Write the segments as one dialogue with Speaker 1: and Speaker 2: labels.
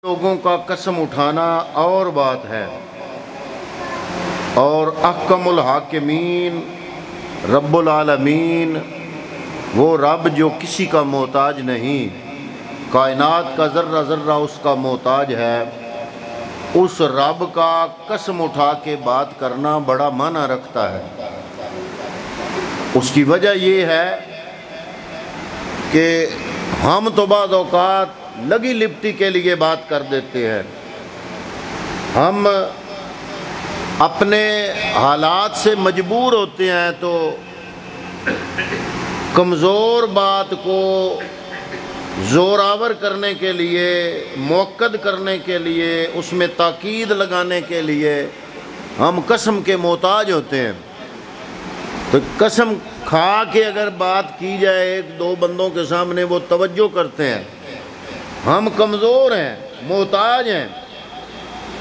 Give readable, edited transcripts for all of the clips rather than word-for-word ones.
Speaker 1: لوگوں کا قسم اٹھانا اور بات ہے، اور احکم الحاکمین رب العالمین وہ رب جو کسی کا محتاج نہیں، کائنات کا ذرہ ذرہ اس کا محتاج ہے، اس رب کا قسم اٹھا کے بات کرنا بڑا معنی رکھتا ہے۔ اس کی وجہ یہ ہے کہ ہم تو بعض اوقات لگی لپٹی کے لیے بات کر دیتے ہیں، ہم اپنے حالات سے مجبور ہوتے ہیں تو کمزور بات کو زوراور کرنے کے لیے، موقد کرنے کے لیے، اس میں تاکید لگانے کے لیے ہم قسم کے محتاج ہوتے ہیں۔ تو قسم کھا کے اگر بات کی جائے ایک دو بندوں کے سامنے وہ توجہ کرتے ہیں، ہم کمزور ہیں، محتاج ہیں۔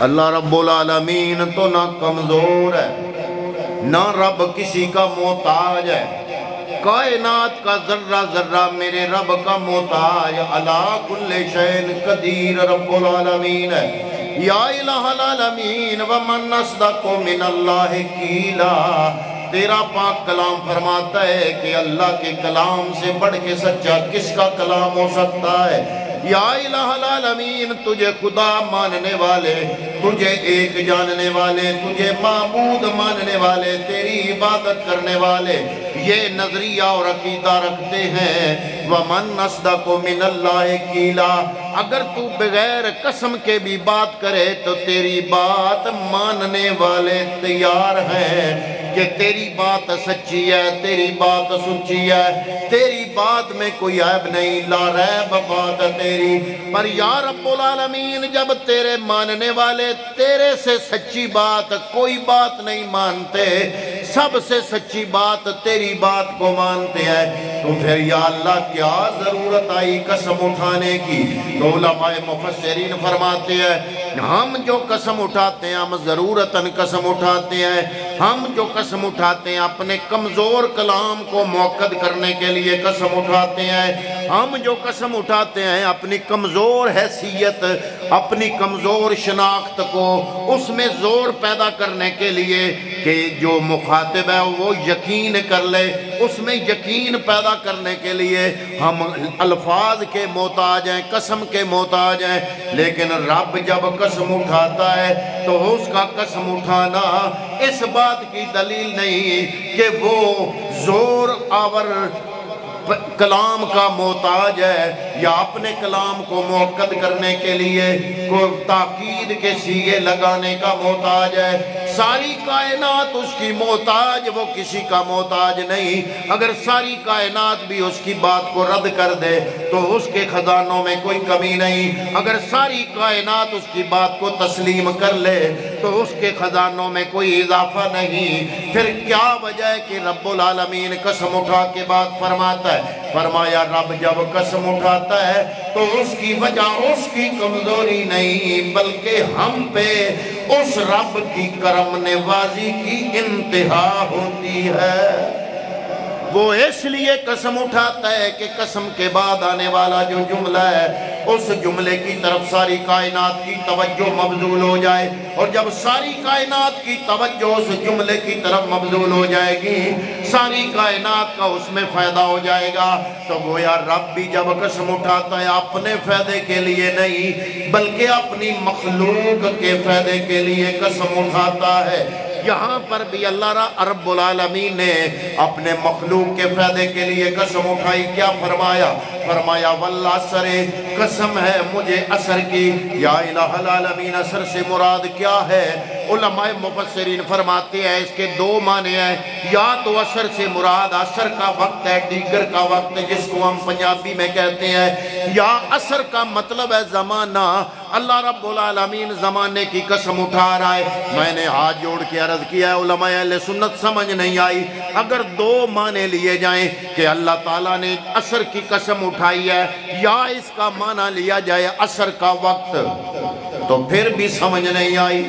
Speaker 1: اللہ رب العالمین تو نہ کمزور ہے نہ رب کسی کا محتاج ہے، کائنات کا ذرہ ذرہ میرے رب کا محتاج، علی کل شیء قدیر رب العالمین ہے۔ یا الہ العالمین ومن اصدق من اللہ قیلا، تیرا پاک کلام فرماتا ہے کہ اللہ کے کلام سے بڑھ کے سچا کس کا کلام ہو سکتا ہے۔ یا الہ العالمین، تجھے خدا ماننے والے، تجھے ایک جاننے والے، تجھے معبود ماننے والے، تیری عبادت کرنے والے یہ نظریہ اور عقیدہ رکھتے ہیں۔ وَمَنْ أَصْدَقُ مِنَ اللَّهِ قِيلًا، اگر تو بغیر قسم کے بھی بات کرے تو تیری بات ماننے والے تیار ہیں کہ تیری بات سچی ہے، تیری بات سچی ہے، تیری بات میں کوئی عیب نہیں، لا ریب بات ہے تیری۔ پر یا رب العالمین، جب تیرے ماننے والے تیرے سے سچی بات کوئی بات نہیں مانتے، سب سے سچی بات تیری بات کو مانتے ہیں، تو پھر یا اللہ کیا ضرورت آئی قسم اٹھانے کی؟ تو علماء مفسرین فرماتے ہیں ہم جو قسم اٹھاتے ہیں ہم ضرورتاً قسم اٹھاتے ہیں، ہم جو قسم اٹھاتے ہیں اپنے کمزور کلام کو موقد کرنے کے لیے قسم اٹھاتے ہیں، ہم جو قسم اٹھاتے ہیں اپنی کمزور حیثیت، اپنی کمزور شناخت کو اس میں زور پیدا کرنے کے لیے کہ جو مخاطب ہے وہ یقین کر لے، اس میں یقین پیدا کرنے کے لیے ہم الفاظ کے محتاج ہیں، قسم کے محتاج ہیں۔ لیکن رب جب قسم اٹھاتا ہے تو اس کا قسم اٹھانا اس بات کی دلیل نہیں کہ وہ زور آور کلام کا محتاج ہے یا اپنے کلام کو موقد کرنے کے لیے کوئی تاکید کے سیغے لگانے کا محتاج ہے۔ ساری کائنات اس کی محتاج، وہ کسی کا محتاج نہیں۔ اگر ساری کائنات بھی اس کی بات کو رد کر دے تو اس کے خزانوں میں کوئی کمی نہیں، اگر ساری کائنات اس کی بات کو تسلیم کر لے تو اس کے خزانوں میں کوئی اضافہ نہیں۔ پھر کیا وجہ ہے کہ رب العالمین قسم اٹھا کے بات فرماتا ہے؟ فرمایا رب جب قسم اٹھاتا ہے تو اس کی وجہ اس کی کمزوری نہیں بلکہ ہم پہ اس رب کی کرم نوازی کی انتہا ہوتی ہے۔ وہ اس لیے قسم اٹھاتا ہے کہ قسم کے بعد آنے والا جو جملہ ہے اس جملے کی طرف ساری کائنات کی توجہ مبذول ہو جائے، اور جب ساری کائنات کی توجہ اس جملے کی طرف مبذول ہو جائے گی ساری کائنات کا اس میں فائدہ ہو جائے گا۔ تو گویا رب بھی جب قسم اٹھاتا ہے اپنے فائدے کے لیے نہیں بلکہ اپنی مخلوق کے فائدے کے لیے قسم اٹھاتا ہے۔ یہاں پر بھی اللہ رب العالمین نے اپنے مخلوق کے فائدے کے لیے قسم اٹھائی، کیا فرمایا؟ فرمایا والعصر، قسم ہے مجھے عصر کی۔ یا الہ العالمین، عصر سے مراد کیا ہے؟ علماء مفسرین فرماتے ہیں اس کے دو معنی ہیں، یا تو عصر سے مراد عصر کا وقت ہے، دیگر کا وقت جس کو ہم پنجابی میں کہتے ہیں، یا عصر کا مطلب ہے زمانہ۔ اللہ رب العالمین زمانے کی قسم اٹھا رہا ہے۔ میں نے ہاتھ جوڑ کے عرض کیا ہے علماء اہل سنت سمجھ نہیں آئی، اگر دو معنی لیے جائیں کہ اللہ تعالیٰ نے عصر کی قسم اٹھائی ہے یا اس کا معنی لیا جائے عصر کا وقت تو پھر بھی سمجھ نہیں آئی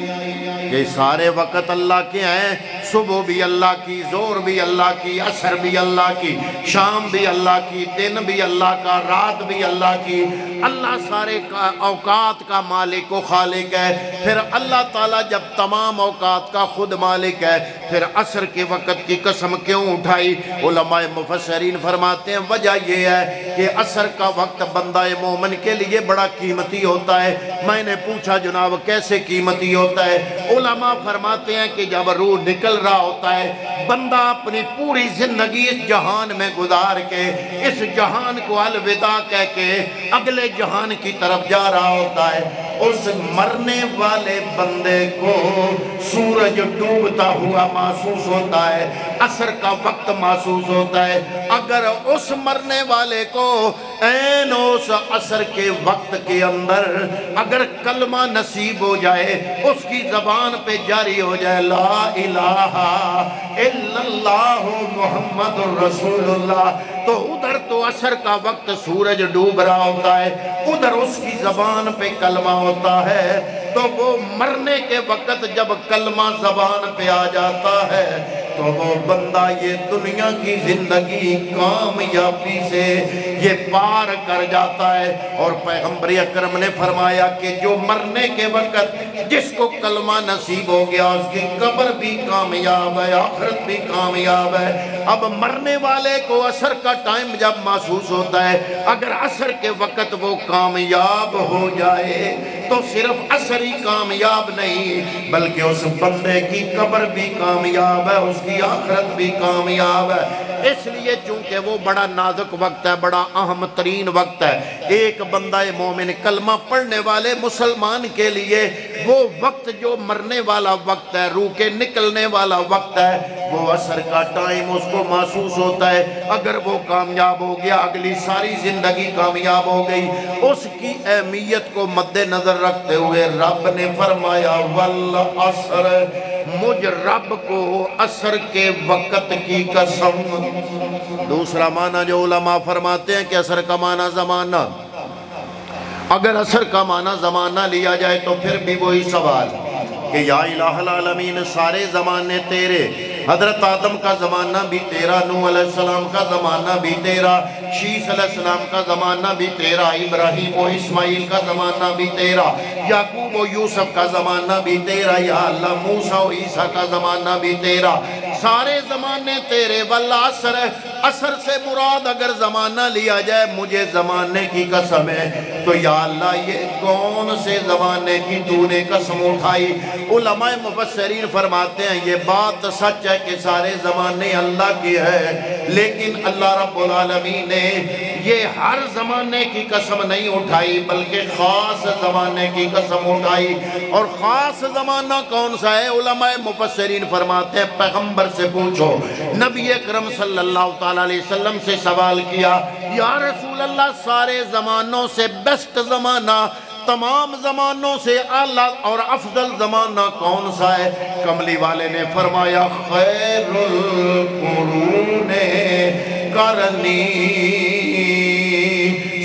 Speaker 1: کہ سارے وقت اللہ کے ہیں، صبح بھی اللہ کی، زور بھی اللہ کی، عصر بھی اللہ کی، شام بھی اللہ کی، دن بھی اللہ کا، رات بھی اللہ کی۔ اللہ سارے اوقات کا مالک و خالق ہے۔ پھر اللہ تعالیٰ جب تمام اوقات کا خود مالک ہے، پھر عصر کے وقت کی قسم کیوں اٹھائی؟ علماء مفسرین فرماتے ہیں وجہ یہ ہے کہ عصر کا وقت بندہ مومن کے لیے بڑا قیمتی ہوتا ہے۔ میں نے پوچھا جناب کیسے قیمتی ہوتا ہے؟ علماء فرماتے ہیں کہ جب روح نکل رہا ہوتا ہے، بندہ اپنی پوری زندگی اس جہان میں گزار کے، اس جہان کو الوداع کہہ کے اگلے جہان کی طرف جا رہا ہوتا ہے، اس مرنے والے بندے کو سورج ڈوبتا ہوا محسوس ہوتا ہے، عصر کا وقت محسوس ہوتا ہے۔ اگر اس مرنے والے کو عین اس عصر کے وقت کے اندر اگر کلمہ نصیب ہو جائے، اس کی زبان پہ جاری ہو جائے لا الہ الا اللہ محمد الرسول اللہ، تو ادھر تو عصر کا وقت سورج ڈوب رہا ہوتا ہے، ادھر اس کی زبان پہ کلمہ ہوتا ہے، تو وہ مرنے کے وقت جب کلمہ زبان پہ آ جاتا ہے تو وہ بندہ یہ دنیا کی زندگی کامیابی سے یہ پار کر جاتا ہے۔ اور پیغمبر اکرم نے فرمایا کہ جو مرنے کے وقت جس کو کلمہ نصیب ہو گیا اس کی قبر بھی کامیاب ہے، آخرت بھی کامیاب ہے۔ اب مرنے والے کو عصر کا ٹائم جب محسوس ہوتا ہے، اگر عصر کے وقت وہ کامیاب ہو جائے تو صرف عصر ہی کامیاب نہیں بلکہ اس بندے کی قبر بھی کامیاب ہے، اس کی آخرت بھی کامیاب ہے۔ اس لیے چونکہ وہ بڑا نازک وقت ہے، بڑا اہم ترین وقت ہے، ایک بندہ مومن کلمہ پڑھنے والے مسلمان کے لیے وہ وقت جو مرنے والا وقت ہے، روح کے نکلنے والا وقت ہے، وہ عصر کا ٹائم اس کو محسوس ہوتا ہے۔ اگر وہ کامیاب ہو گیا اگلی ساری زندگی کامیاب ہو گئی۔ اس کی اہمیت کو مد نظر رکھتے ہوئے رب نے فرمایا والعصر، مجھ رب کو عصر کے وقت کی قسم۔ دوسرا معنی جو علماء فرماتے ہیں کہ عصر کا معنی زمانہ، اگر عصر کا معنی زمانہ لیا جائے تو پھر بھی وہی سوال کہ یا الہ العالمین سارے زمانے تیرے، حضرت آدم کا زمانہ بھی تیرا، نوح علیہ السلام کا زمانہ بھی تیرا، شیس علیہ السلام کا زمانہ بھی تیرا، ابراہیم و اسماعیل کا زمانہ بھی تیرا، یعقوب و یوسف کا زمانہ بھی تیرا، یا اللہ موسیٰ و عیسیٰ کا زمانہ بھی تیرا، سارے زمانے تیرے۔ والعصر، عصر سے مراد اگر زمانہ لیا جائے مجھے زمانے کی قسم ہے تو یا اللہ یہ کون سے زمانے کی تو نے قسم اٹھائی؟ علماء مفسرین فرماتے ہیں یہ بات سچ ہے کہ سارے زمانے اللہ کی ہے، لیکن اللہ رب العالمین نے یہ ہر زمانے کی قسم نہیں اٹھائی بلکہ خاص زمانے کی قسم اٹھائی۔ اور خاص زمانہ کون سا ہے؟ علماء مفسرین فرماتے ہیں پیغمبر سے پوچھو، نبی اکرم صلی اللہ تعالیٰ علیہ وسلم سے سوال کیا یا رسول اللہ سارے زمانوں سے بیسٹ زمانہ، تمام زمانوں سے اعلیٰ اور افضل زمانہ کون سا ہے؟ کملی والے نے فرمایا خیر القرون قرنی،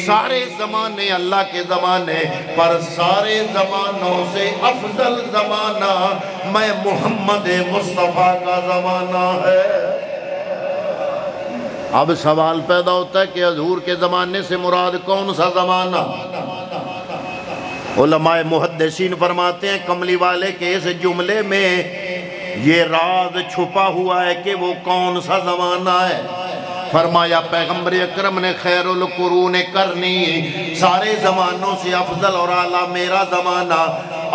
Speaker 1: سارے زمانے اللہ کے زمانے پر سارے زمانوں سے افضل زمانہ میں محمد مصطفیٰ کا زمانہ ہے۔ اب سوال پیدا ہوتا ہے کہ حضور کے زمانے سے مراد کون سا زمانہ؟ علماء محدثین فرماتے ہیں کملی والے کے اس جملے میں یہ راز چھپا ہوا ہے کہ وہ کون سا زمانہ ہے۔ فرمایا پیغمبر اکرم نے خیر القرون قرنی، سارے زمانوں سے افضل اور اعلیٰ میرا زمانہ۔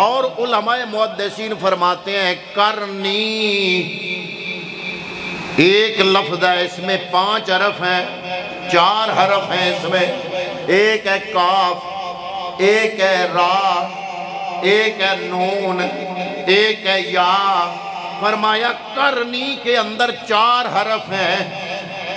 Speaker 1: اور علماء محدثین فرماتے ہیں قرنی ایک لفظ ہے، اس میں 5 حرف ہیں، 4 حرف ہیں اس میں، ایک ہے کاف، ایک ہے را، ایک ہے نون، ایک ہے یا۔ فرمایا قرنی کے اندر 4 حرف ہیں۔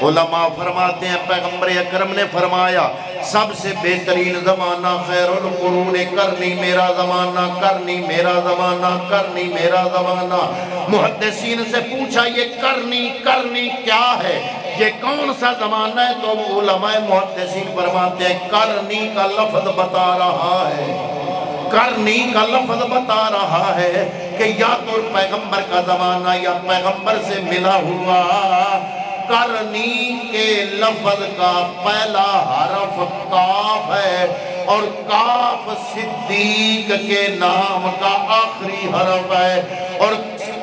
Speaker 1: علماء فرماتے ہیں پیغمبر اکرم نے فرمایا سب سے بہترین زمانہ خیر القرون قرنی میرا زمانہ، قرنی میرا زمانہ، قرنی میرا زمانہ۔ محدثین سے پوچھا یہ قرنی کیا ہے، یہ کون سا زمانہ ہے؟ تو علماء محدثین فرماتے ہیں قرنی کا لفظ بتا رہا ہے، قرنی کا لفظ بتا رہا ہے کہ یا تو پیغمبر کا زمانہ یا پیغمبر سے ملا ہوا۔ کرنی کے لفظ کا پہلا حرف کاف ہے اور کاف صدیق کے نام کا آخری حرف ہے، اور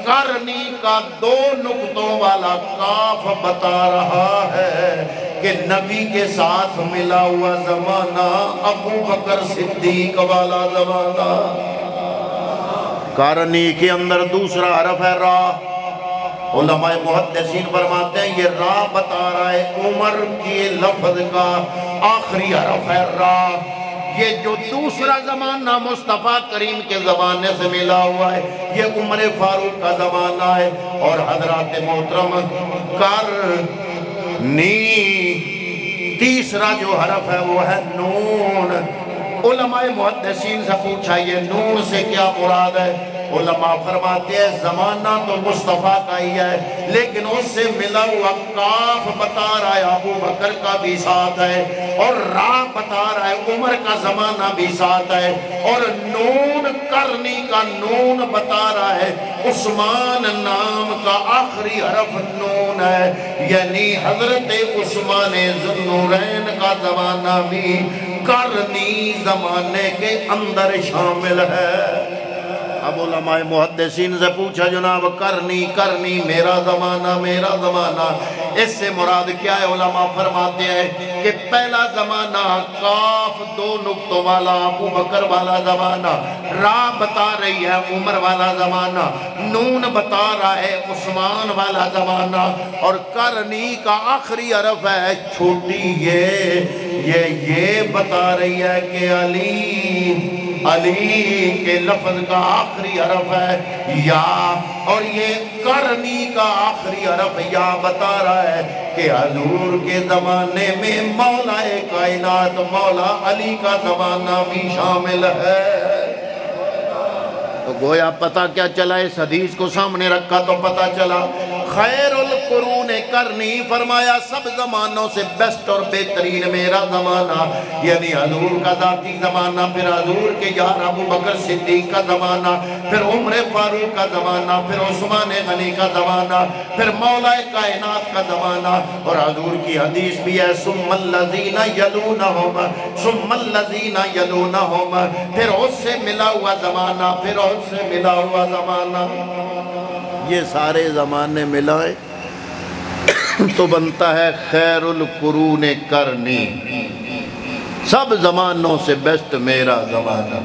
Speaker 1: کرنی کا 2 نقطوں والا کاف بتا رہا ہے کہ نبی کے ساتھ ملا ہوا زمانہ ابو بکر صدیق والا زمانہ۔ کرنی کے اندر دوسرا حرف ہے را۔ علماء محدثین فرماتے ہیں یہ را بتا رہا ہے عمر کے لفظ کا آخری حرف ہے را۔ یہ جو دوسرا زمانہ مصطفیٰ کریم کے زمانے سے ملا ہوا ہے یہ عمر فاروق کا زمانہ ہے، اور حضرات محترم کرنی تیسرا جو حرف ہے وہ ہے نون۔ علماء محدثین سے پوچھا یہ نون سے کیا مراد ہے؟ علماء فرماتے ہیں زمانہ تو مصطفیٰ کا ہی ہے، لیکن اس سے ملا ہوا کاف بتا رہا ہے ابو بکر کا بھی ساتھ ہے، اور را بتا رہا ہے عمر کا زمانہ بھی ساتھ ہے، اور نون کرنی کا نون بتا رہا ہے عثمان نام کا آخری حرف نون ہے، یعنی حضرت عثمان ذو النورین کا زمانہ بھی کرنی زمانے کے اندر شامل ہے۔ اب علماء محدثین سے پوچھا جناب کرنی میرا زمانہ اس سے مراد کیا ہے؟ علماء فرماتے ہیں کہ پہلا زمانہ کاف 2 نقطوں والا ابو بکر والا زمانہ، را بتا رہی ہے عمر والا زمانہ، نون بتا رہا ہے عثمان والا زمانہ، اور کرنی کا آخری حرف ہے چھوٹی یہ بتا رہی ہے کہ علی کے لفظ کا آخری حرف ہے یا، اور یہ کرنی کا آخری حرف یا بتا رہا ہے کہ حضور کے زمانے میں مولا کائنات مولا علی کا زمانہ بھی شامل ہے۔ تو گویا پتہ کیا چلا؟ اس حدیث کو سامنے رکھا تو پتہ چلا خیر القرون کرنی، فرمایا سب زمانوں سے بیسٹ اور بہترین میرا زمانہ، یعنی حضور کا ذاتی زمانہ، پھر حضور کے یار ابو بکر صدیق کا زمانہ، پھر عمر فاروق کا زمانہ، پھر عثمان غنی کا زمانہ، پھر مولا کائنات کا زمانہ، اور حضور کی حدیث بھی ہے ثم الذین یلونہم ثم الذین یلونہم، پھر اس سے ملا ہوا زمانہ، پھر اس سے ملا ہوا زمانہ، یہ سارے زمانے ملائے تو بنتا ہے خیر القرون کرنی، سب زمانوں سے بیسٹ میرا زمانہ۔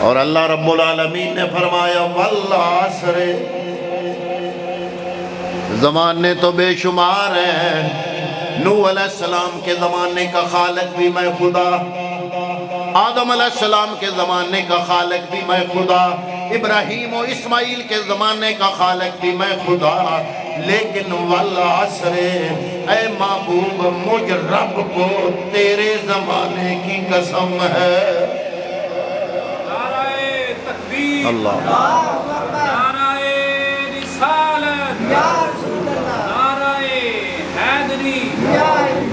Speaker 1: اور اللہ رب العالمین نے فرمایا والعصر، زمانے تو بے شمار ہیں، نوح علیہ السلام کے زمانے کا خالق بھی میں خدا، آدم علیہ السلام کے زمانے کا خالق بھی میں خدا، ابراہیم و اسماعیل کے زمانے کا خالق بھی میں خدا، لیکن والعصر اے محبوب مجھ رب کو تیرے زمانے کی قسم ہے۔
Speaker 2: نعرہ تکبیر،
Speaker 1: اللہ،
Speaker 2: نعرہ رسالت، نعرہ حیدری،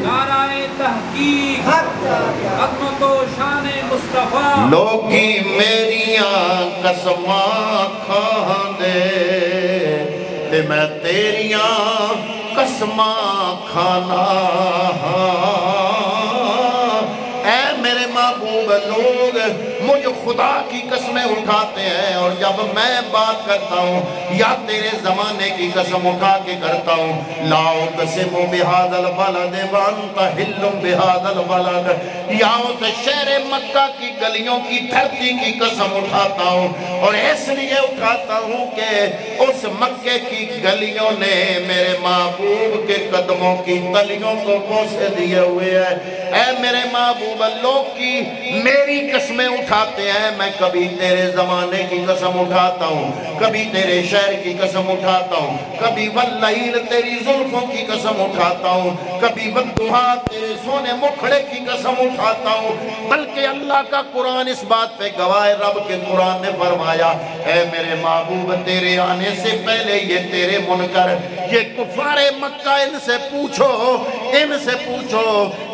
Speaker 2: نعرہ تحقیق، عظمت و شان مصطفیٰ،
Speaker 1: لوگی میریاں قسماں کھان دے تے میں تیریاں قسماں کھانا، اے میرے محبوب لوگ مجھ خدا کی قسمیں اٹھاتے ہیں، اور جب میں بات کرتا ہوں یا تیرے زمانے کی قسم اٹھا کے کرتا ہوں، لا اقسم بہذا البلد وانت حل بہذا البلد، یا اس شہر مکہ کی گلیوں کی دھرتی کی قسم اٹھاتا ہوں، اور اس لیے اٹھاتا ہوں کہ اس مکے کی گلیوں نے میرے محبوب کے قدموں کی تلیوں کو بوسے دیے ہوئے ہیں۔ اے میرے محبوب لوگ کی میری قسمیں اٹھاتے ہیں، میں کبھی تیرے زمانے کی قسم اٹھاتا ہوں، کبھی تیرے شہر کی قسم اٹھاتا ہوں، کبھی واللیل تیری زلفوں کی قسم اٹھاتا ہوں، کبھی والضحیٰ تیرے سونے مکھڑے کی قسم اٹھاتا ہوں، بلکہ اللہ کا قرآن اس بات پہ گواہ ہے، رب کے قرآن نے فرمایا اے میرے محبوب تیرے آنے سے پہلے یہ تیرے منکر، یہ کفار مکہ ان سے پوچھو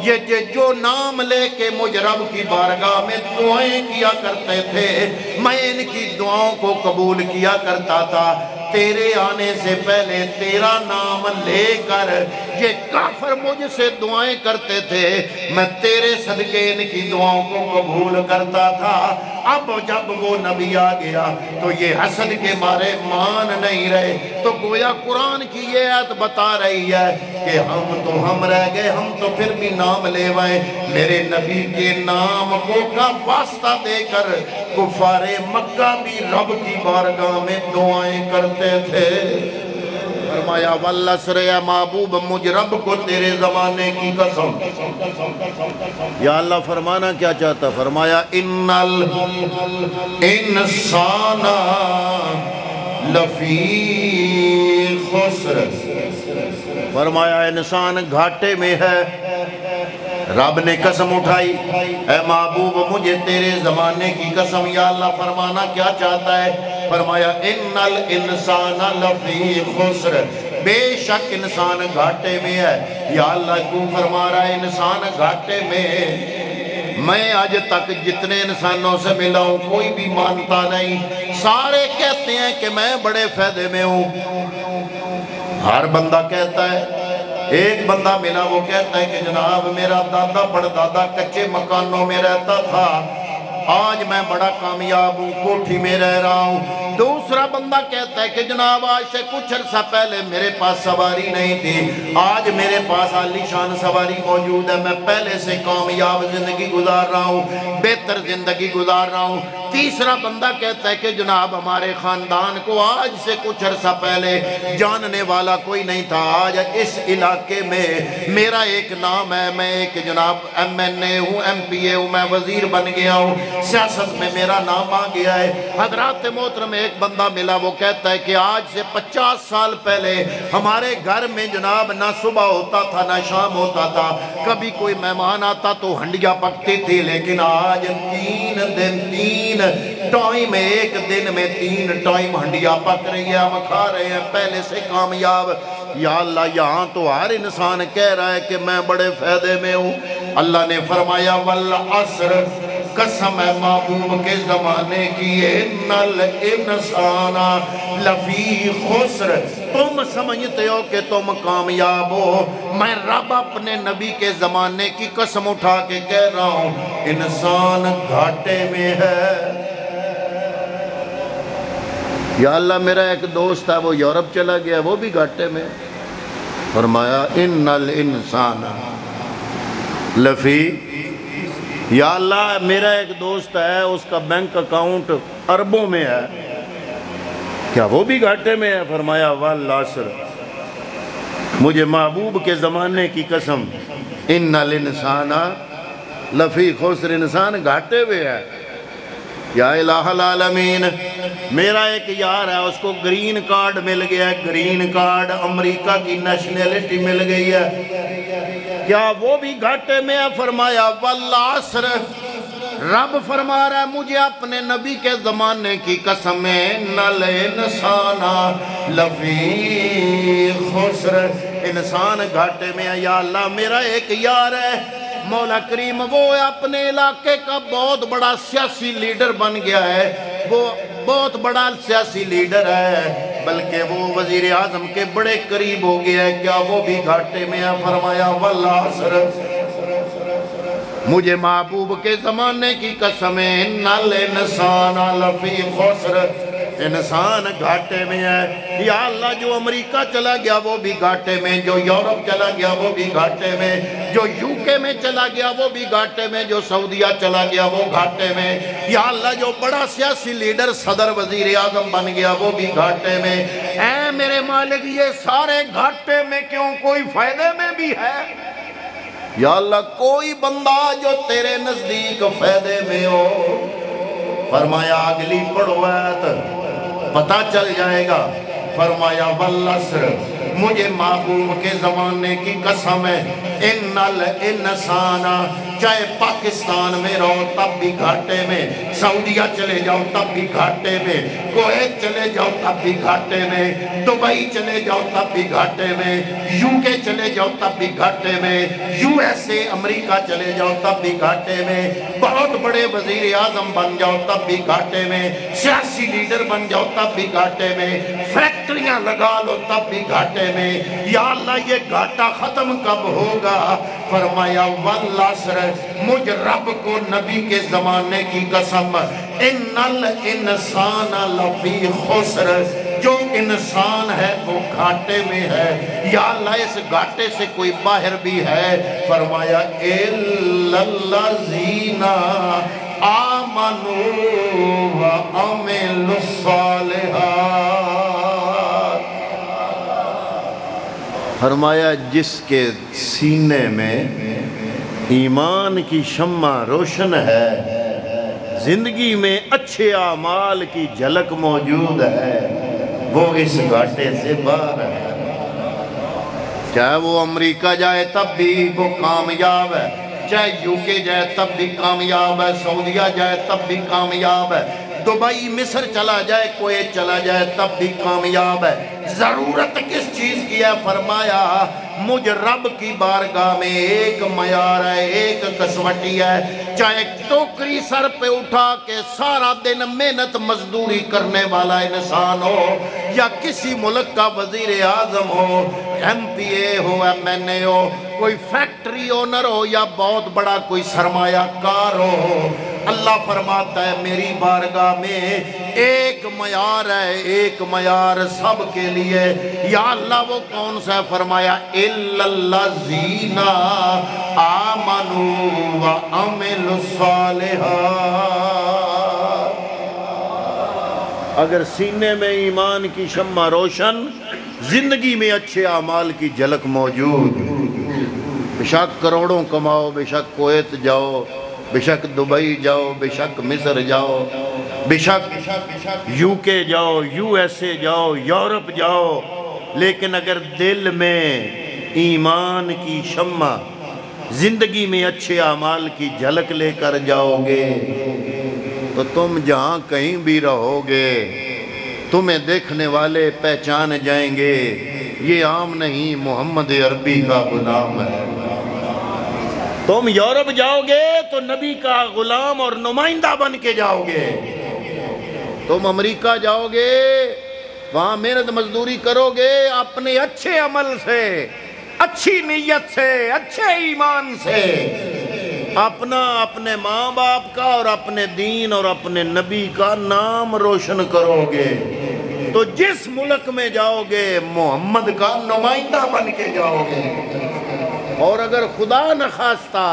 Speaker 1: یہ جو نام لے کے مجھ رب کی بارگاہ میں دعائیں کیا کرتے تھے، میں ان کی دعاؤں کو قبول کیا کرتا تھا، تیرے آنے سے پہلے تیرا نام لے کر یہ کافر مجھ سے دعائیں کرتے تھے، میں تیرے صدقے ان کی دعاؤں کو قبول کرتا تھا۔ اب جب وہ نبی آ گیا تو یہ حسد کے مارے مان نہیں رہے، تو گویا قرآن کی یہ آیت بتا رہی ہے کہ ہم رہ گئے، ہم تو پھر بھی نام لے وائیں، میرے نبی کے نام کو کا واسطہ دے کر کفار مکہ بھی رب کی بارگاہ میں دعائیں کرتے تھے۔ فرمایا والعصر یا محبوب مجھ رب کو تیرے زمانے کی قسم۔ یا اللہ فرمانا کیا چاہتا؟ فرمایا ان الانسان لفی خسر، فرمایا انسان گھاٹے میں ہے۔ رب نے قسم اٹھائی، اے محبوب مجھے تیرے زمانے کی قسم۔ یا اللہ فرمانا کیا چاہتا ہے؟ فرمایا ان الانسان لفی خسر، بے شک انسان گھاٹے میں ہے۔ یا اللہ تو فرما رہا ہے انسان گھاٹے میں۔ میں آج تک جتنے انسانوں سے ملا ہوں کوئی بھی مانتا نہیں، سارے کہتے ہیں کہ میں بڑے فائدے میں ہوں، ہر بندہ کہتا ہے۔ ایک بندہ ملا وہ کہتا ہے کہ جناب میرا دادا پڑدادا کچے مکانوں میں رہتا تھا، آج میں بڑا کامیاب ہوں، کوٹھی میں رہ رہا ہوں۔ دوسرا بندہ کہتا ہے کہ جناب آج سے کچھ عرصہ پہلے میرے پاس سواری نہیں تھی، آج میرے پاس عالی شان سواری موجود ہے، میں پہلے سے کامیاب زندگی گزار رہا ہوں، بہتر زندگی گزار رہا ہوں۔ تیسرا بندہ کہتا ہے کہ جناب ہمارے خاندان کو آج سے کچھ عرصہ پہلے جاننے والا کوئی نہیں تھا، آج اس علاقے میں میرا ایک نام ہے، میں ایک جناب ایم این اے ہوں، ایم پی اے ہوں، میں وزیر بن گیا ہوں، سیاست میں میرا نام آ گیا ہے۔ حضرات محترم ایک بندہ ملا وہ کہتا ہے کہ آج سے 50 سال پہلے ہمارے گھر میں جناب نہ صبح ہوتا تھا نہ شام ہوتا تھا، کبھی کوئی مہمان آتا تو ہنڈیاں پکتی تھی، لیکن آج 3 ٹائم، ایک دن میں 3 ٹائم ہنڈیاں پک رہی ہے، ہم کھا رہے ہیں، پہلے سے کامیاب۔ یا اللہ یہاں تو ہر انسان کہہ رہا ہے کہ میں بڑے فائدے میں ہوں۔ اللہ نے فرمایا والعصر، قسم ہے محبوب کے زمانے کی، ان الانسان لفی خسر، تم سمجھتے ہو کہ تم کامیاب ہو، میں رب اپنے نبی کے زمانے کی قسم اٹھا کے کہہ رہا ہوں انسان گھاٹے میں ہے۔ یا اللہ میرا ایک دوست ہے وہ یورپ چلا گیا، وہ بھی گھاٹے میں۔ فرمایا ان الانسان لفی، یا اللہ میرا ایک دوست ہے اس کا بینک اکاؤنٹ اربوں میں ہے، کیا وہ بھی گھاٹے میں ہے؟ فرمایا والعصر، مجھے محبوب کے زمانے کی قسم، ان الانسان لفی خسر، انسان گھاٹے میں ہے۔ یا الہ العالمین، میرا ایک یار ہے اس کو گرین کارڈ مل گیا ہے، گرین کارڈ، امریکہ کی نیشنلٹی مل گئی ہے، کیا وہ بھی گھاٹے میں ہے؟ فرمایا والعصر، رب فرما رہا ہے مجھے اپنے نبی کے زمانے کی قسم، ان الانسان لفی خسر، انسان گھاٹے میں ہے۔ یا اللہ میرا ایک یار ہے مولا کریم، وہ اپنے علاقے کا بہت بڑا سیاسی لیڈر بن گیا ہے، وہ بہت بڑا سیاسی لیڈر ہے، بلکہ وہ وزیر اعظم کے بڑے قریب ہو گیا ہے، کیا وہ بھی گھاٹے میں ہے؟ فرمایا والعصر، مجھے محبوب کے زمانے کی قسم، ان الانسان لفی خسر، انسان گھاٹے میں ہے۔ یا اللہ جو امریکہ چلا گیا وہ بھی گھاٹے میں، جو یورپ چلا گیا وہ بھی گھاٹے میں، جو UK میں چلا گیا وہ بھی گھاٹے میں، جو سعودیہ چلا گیا وہ گھاٹے میں۔ یا اللہ جو بڑا سیاسی لیڈر صدر وزیر اعظم بن گیا وہ بھی گھاٹے میں۔ اے میرے مالک یہ سارے گھاٹے میں کیوں، کوئی فائدے میں بھی ہے؟ یا اللہ کوئی بندہ جو تیرے نزدیک فائدے میں ہو، فرمایا اگلی پڑھو آیت پتہ چل جائے گا۔ فرمایا والعصر، مجھے محبوب کے زمانے کی قسم ہے، ان الانسان، چاہے پاکستان میں رہو تب بھی گھاٹے میں، سعودیہ چلے جاؤ تب بھی گھاٹے میں، کویت چلے جاؤ تب بھی گھاٹے میں، دبئی چلے جاؤ تب بھی گھاٹے میں، یو کے چلے جاؤ تب بھی گھاٹے میں، یو ایس اے امریکہ چلے جاؤ تب بھی گھاٹے میں، بہت بڑے وزیر اعظم بن جاؤ تب بھی گھاٹے میں، سیاسی لیڈر بن جاؤ تب بھی گھاٹے میں، فیکٹریاں لگا لو تب بھی گھاٹے میں۔ یا اللہ یہ گھاٹا ختم کب ہوگا؟ فرمایا والعصر، مجھ رب کو نبی کے زمانے کی قسم، ان الانسان لفی خسر، جو انسان ہے وہ گھاٹے میں ہے۔ یا اللہ اس گھاٹے سے کوئی باہر بھی ہے؟ فرمایا الا الذین آمنوا وعملوا الصالحات، فرمایا جس کے سینے میں ایمان کی شمع روشن ہے، زندگی میں اچھے اعمال کی جھلک موجود ہے، وہ اس گھاٹے سے باہر ہے۔ چاہے وہ امریکہ جائے تب بھی وہ کامیاب ہے، چاہے یو کے جائے تب بھی کامیاب ہے، سعودیہ جائے تب بھی کامیاب ہے، دبئی مصر چلا جائے، کویت چلا جائے تب بھی کامیاب ہے۔ ضرورت کس چیز کی ہے؟ فرمایا مجھ رب کی بارگاہ میں ایک معیار ہے، ایک کسوٹی ہے، چاہے ٹوکری سر پہ اٹھا کے سارا دن محنت مزدوری کرنے والا انسان ہو، یا کسی ملک کا وزیر اعظم ہو، ایم پی اے ہو، ایم این اے ہو، کوئی فیکٹری اونر ہو، یا بہت بڑا کوئی سرمایہ کار ہو، اللہ فرماتا ہے میری بارگاہ میں ایک معیار ہے، ایک معیار سب کے لیے۔ یا اللہ وہ کون سا ہے؟ فرمایا الا الذین آمنوا وعملوا الصالحات، اگر سینے میں ایمان کی شمع روشن، زندگی میں اچھے اعمال کی جھلک موجود، بے شک کروڑوں کماؤ، بے شک کویت جاؤ، بے شک دبئی جاؤ، بے شک مصر جاؤ، بے شک یو کے جاؤ، یو ایس اے جاؤ، یورپ جاؤ، لیکن اگر دل میں ایمان کی شمع، زندگی میں اچھے اعمال کی جھلک لے کر جاؤ گے تو تم جہاں کہیں بھی رہو گے تمہیں دیکھنے والے پہچان جائیں گے یہ عام نہیں، محمد عربی کا غلام ہے۔ تم یورپ جاؤ گے تو نبی کا غلام اور نمائندہ بن کے جاؤ گے، تم امریکہ جاؤ گے وہاں محنت مزدوری کرو گے اپنے اچھے عمل سے، اچھی نیت سے، اچھے ایمان سے، اپنے ماں باپ کا اور اپنے دین اور اپنے نبی کا نام روشن کرو گے تو جس ملک میں جاؤ گے محمد کا نمائندہ بن کے جاؤ گے۔ اور اگر خدا نخواستہ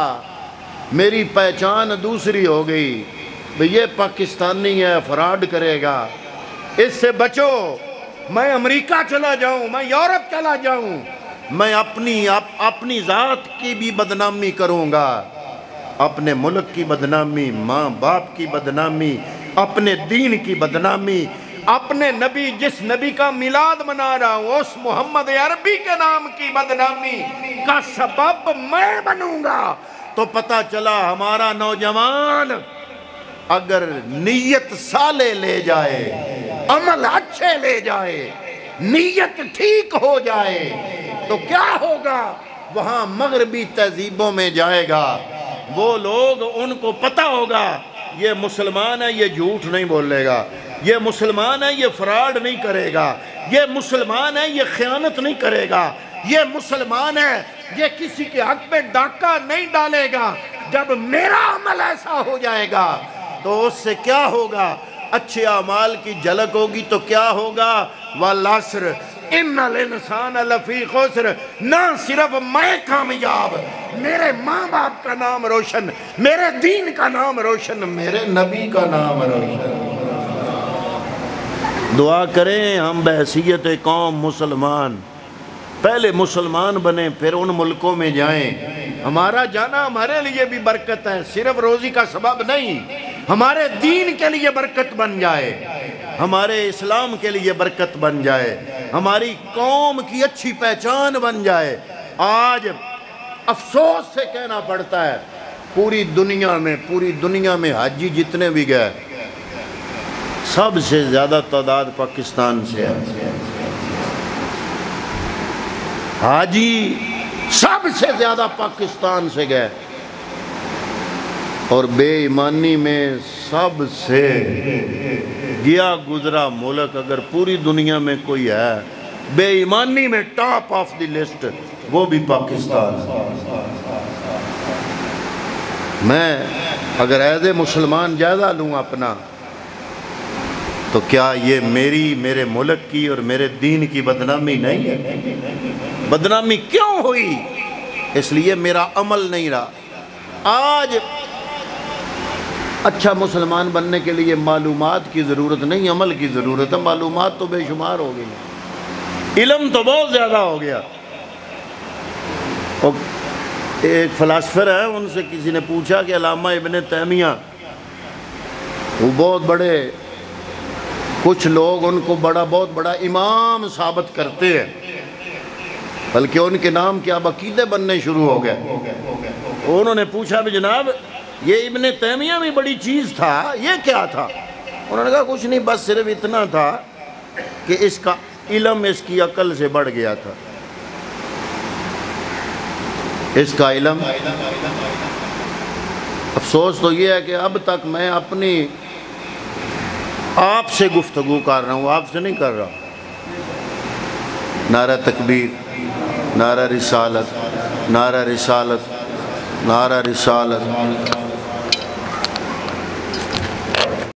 Speaker 1: میری پہچان دوسری ہو گئی، یہ پاکستانی ہے، فراڈ کرے گا، اس سے بچو، میں امریکہ چلا جاؤں، میں یورپ چلا جاؤں، میں اپنی ذات کی بھی بدنامی کروں گا، اپنے ملک کی بدنامی، ماں باپ کی بدنامی، اپنے دین کی بدنامی، اپنے نبی جس نبی کا میلاد منا رہا ہوں اس محمد عربی کے نام کی بدنامی کا سبب میں بنوں گا۔ تو پتہ چلا ہمارا نوجوان اگر نیت صالح لے جائے، عمل اچھے لے جائے، نیت ٹھیک ہو جائے تو کیا ہوگا؟ وہاں مغربی تہذیبوں میں جائے گا، وہ لوگ ان کو پتہ ہوگا یہ مسلمان ہے، یہ جھوٹ نہیں بولے گا، یہ مسلمان ہے، یہ فراڈ نہیں کرے گا، یہ مسلمان ہے، یہ خیانت نہیں کرے گا، یہ مسلمان ہے، یہ کسی کے حق میں ڈاکہ نہیں ڈالے گا۔ جب میرا عمل ایسا ہو جائے گا تو اس سے کیا ہوگا؟ اچھے اعمال کی جھلک ہوگی تو کیا ہوگا؟ والعصر ان الانسان لفی خسر، نہ صرف میں کامیاب، میرے ماں باپ کا نام روشن، میرے دین کا نام روشن، میرے نبی کا نام روشن۔ دعا کریں ہم بحیثیت قوم مسلمان پہلے مسلمان بنیں، پھر ان ملکوں میں جائیں۔ ہمارا جانا ہمارے لیے بھی برکت ہے، صرف روزی کا سبب نہیں، ہمارے دین کے لیے برکت بن جائے، ہمارے اسلام کے لیے برکت بن جائے، ہماری قوم کی اچھی پہچان بن جائے۔ آج افسوس سے کہنا پڑتا ہے پوری دنیا میں حاجی جتنے بھی گئے سب سے زیادہ تعداد پاکستان سے ہے۔ حاجی سب سے زیادہ پاکستان سے گئے، اور بے ایمانی میں سب سے گیا گزرا ملک اگر پوری دنیا میں کوئی ہے بے ایمانی میں ٹاپ آف دی لسٹ، وہ بھی پاکستان ہے۔ میں اگر ایز اے مسلمان جائزہ لوں اپنا، تو کیا یہ میرے ملک کی اور میرے دین کی بدنامی نہیں ہے؟ بدنامی کیوں ہوئی؟ اس لیے میرا عمل نہیں رہا۔ آج اچھا مسلمان بننے کے لیے معلومات کی ضرورت نہیں، عمل کی ضرورت ہے۔ معلومات تو بے شمار ہو گئی، علم تو بہت زیادہ ہو گیا۔ اور ایک فلاسفر ہے، ان سے کسی نے پوچھا کہ علامہ ابن تیمیہ، وہ بہت بڑے، کچھ لوگ ان کو بہت بڑا امام ثابت کرتے ہیں، بلکہ ان کے نام کے اب عقیدے بننے شروع ہو گئے۔ انہوں نے پوچھا بھی جناب یہ ابن تیمیہ بھی بڑی چیز تھا، یہ کیا تھا؟ انہوں نے کہا کچھ نہیں، بس صرف اتنا تھا کہ اس کا علم اس کی عقل سے بڑھ گیا تھا۔ اس کا علم، افسوس تو یہ ہے کہ اب تک میں اپنی آپ سے گفتگو کر رہا ہوں، آپ سے نہیں کر رہا۔ نعرہ تکبیر، نعرہ رسالت، نعرہ رسالت، نعرہ رسالت۔